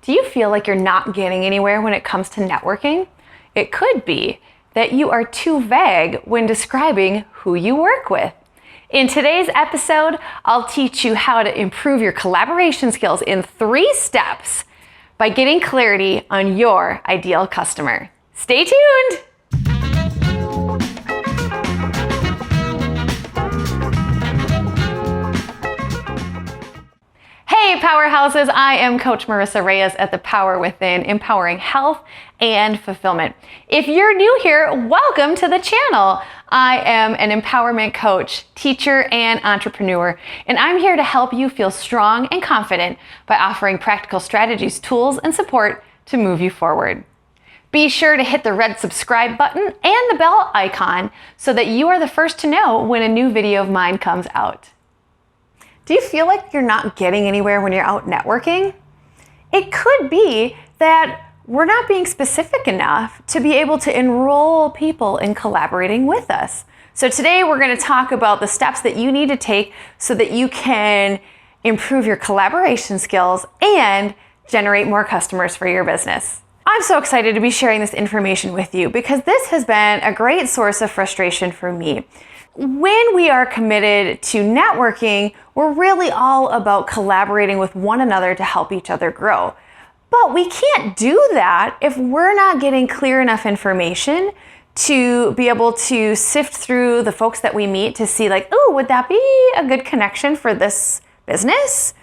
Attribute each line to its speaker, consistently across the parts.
Speaker 1: Do you feel like you're not getting anywhere when it comes to networking? It could be that you are too vague when describing who you work with. In today's episode, I'll teach you how to improve your collaboration skills in 3 steps by getting clarity on your ideal customer. Stay tuned! Hey powerhouses, I am Coach Marissa Reyes at The Power Within, empowering health and fulfillment. If you're new here, welcome to the channel. I am an empowerment coach, teacher, and entrepreneur, and I'm here to help you feel strong and confident by offering practical strategies, tools, and support to move you forward. Be sure to hit the red subscribe button and the bell icon so that you are the first to know when a new video of mine comes out. Do you feel like you're not getting anywhere when you're out networking? It could be that we're not being specific enough to be able to enroll people in collaborating with us. So today we're going to talk about the steps that you need to take so that you can improve your collaboration skills and generate more customers for your business. I'm so excited to be sharing this information with you because this has been a great source of frustration for me. When we are committed to networking, we're really all about collaborating with one another to help each other grow. But we can't do that if we're not getting clear enough information to be able to sift through the folks that we meet to see like, oh, would that be a good connection for this business?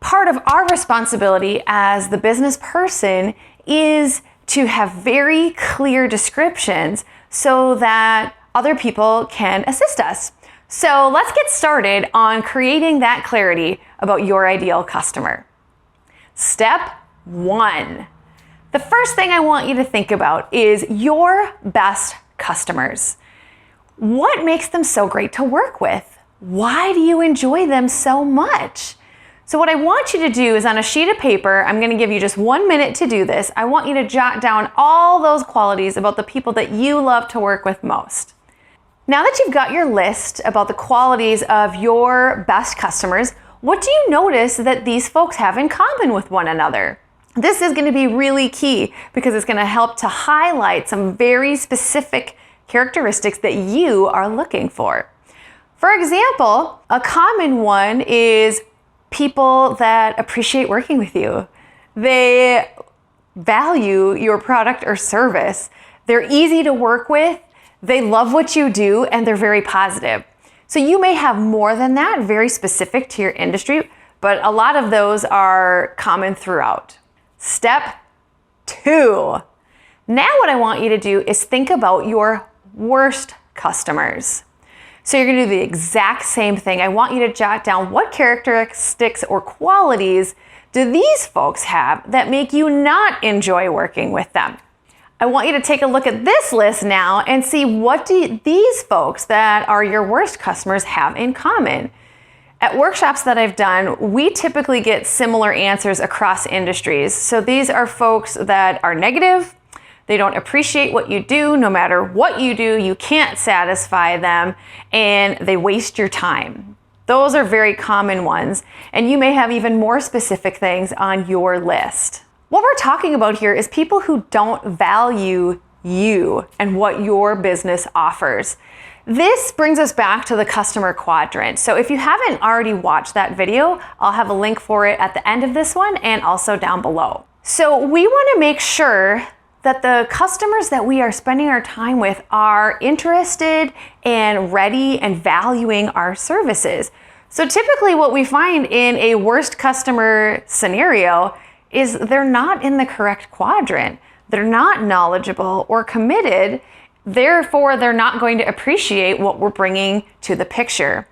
Speaker 1: Part of our responsibility as the business person is to have very clear descriptions so that other people can assist us. So let's get started on creating that clarity about your ideal customer. Step 1. The first thing I want you to think about is your best customers. What makes them so great to work with? Why do you enjoy them so much? So what I want you to do is on a sheet of paper, I'm going to give you just 1 minute to do this. I want you to jot down all those qualities about the people that you love to work with most. Now that you've got your list about the qualities of your best customers, what do you notice that these folks have in common with one another? This is going to be really key because it's going to help to highlight some very specific characteristics that you are looking for. For example, a common one is people that appreciate working with you. They value your product or service. They're easy to work with. They love what you do, and they're very positive. So you may have more than that, very specific to your industry, but a lot of those are common throughout. Step 2. Now what I want you to do is think about your worst customers. So you're going to do the exact same thing. I want you to jot down what characteristics or qualities do these folks have that make you not enjoy working with them. I want you to take a look at this list now and see what do these folks that are your worst customers have in common. At workshops that I've done, we typically get similar answers across industries. So these are folks that are negative. They don't appreciate what you do. No matter what you do, you can't satisfy them, and they waste your time. Those are very common ones, and you may have even more specific things on your list. What we're talking about here is people who don't value you and what your business offers. This brings us back to the customer quadrant. So if you haven't already watched that video, I'll have a link for it at the end of this one and also down below. So we want to make sure that the customers that we are spending our time with are interested and ready and valuing our services. So typically what we find in a worst customer scenario is they're not in the correct quadrant. They're not knowledgeable or committed. Therefore, they're not going to appreciate what we're bringing to the picture.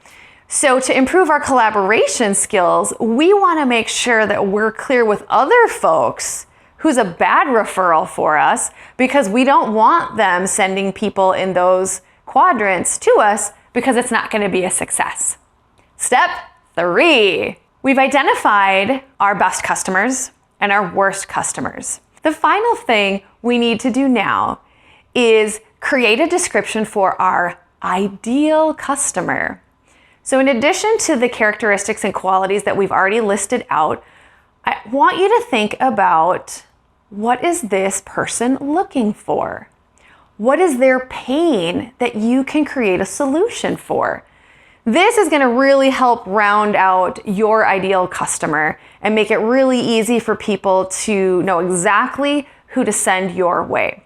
Speaker 1: So to improve our collaboration skills, we want to make sure that we're clear with other folks who's a bad referral for us because we don't want them sending people in those quadrants to us because it's not going to be a success. Step 3. We've identified our best customers and our worst customers. The final thing we need to do now is create a description for our ideal customer. So in addition to the characteristics and qualities that we've already listed out, I want you to think about, what is this person looking for? What is their pain that you can create a solution for? This is going to really help round out your ideal customer and make it really easy for people to know exactly who to send your way.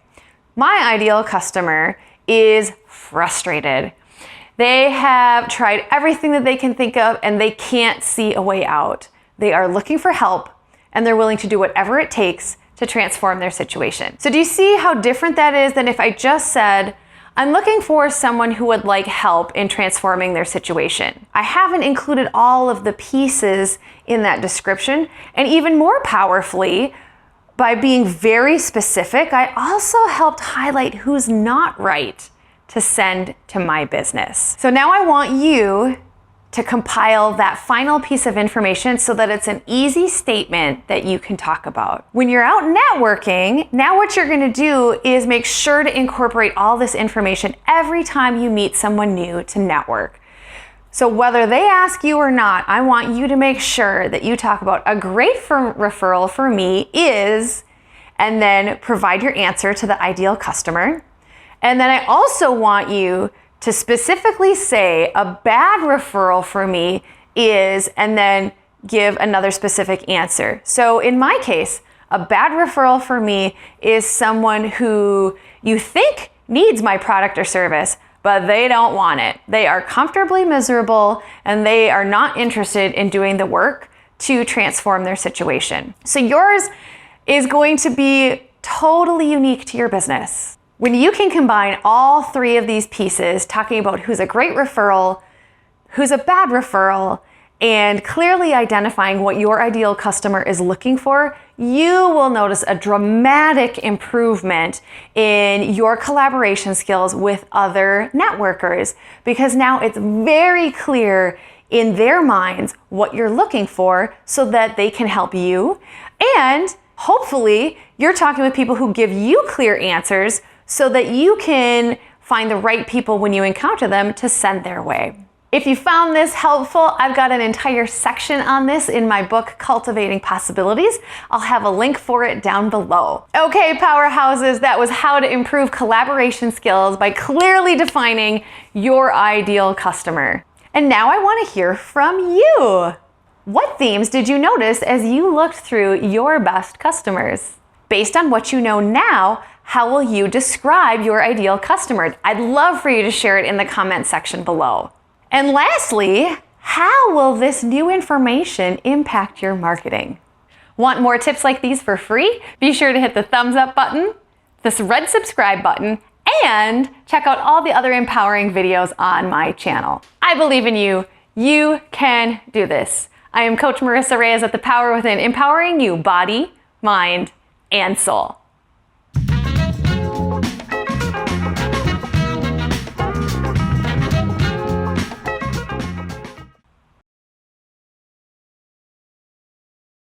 Speaker 1: My ideal customer is frustrated. They have tried everything that they can think of and they can't see a way out. They are looking for help and they're willing to do whatever it takes to transform their situation. So do you see how different that is than if I just said, I'm looking for someone who would like help in transforming their situation? I haven't included all of the pieces in that description, and even more powerfully, by being very specific, I also helped highlight who's not right to send to my business. So now I want you to compile that final piece of information so that it's an easy statement that you can talk about. When you're out networking, now what you're gonna do is make sure to incorporate all this information every time you meet someone new to network. So whether they ask you or not, I want you to make sure that you talk about a great referral for me is, and then provide your answer to the ideal customer. And then I also want you to specifically say a bad referral for me is, and then give another specific answer. So in my case, a bad referral for me is someone who you think needs my product or service, but they don't want it. They are comfortably miserable and they are not interested in doing the work to transform their situation. So yours is going to be totally unique to your business. When you can combine all three of these pieces, talking about who's a great referral, who's a bad referral, and clearly identifying what your ideal customer is looking for, you will notice a dramatic improvement in your collaboration skills with other networkers, because now it's very clear in their minds what you're looking for so that they can help you. And hopefully you're talking with people who give you clear answers so that you can find the right people when you encounter them to send their way. If you found this helpful, I've got an entire section on this in my book, Cultivating Possibilities. I'll have a link for it down below. Okay, powerhouses, that was how to improve collaboration skills by clearly defining your ideal customer. And now I want to hear from you. What themes did you notice as you looked through your best customers? Based on what you know now, how will you describe your ideal customer? I'd love for you to share it in the comment section below. And lastly, how will this new information impact your marketing? Want more tips like these for free? Be sure to hit the thumbs up button, this red subscribe button, and check out all the other empowering videos on my channel. I believe in you. You can do this. I am Coach Marissa Reyes at The Power Within, empowering you body, mind, and soul.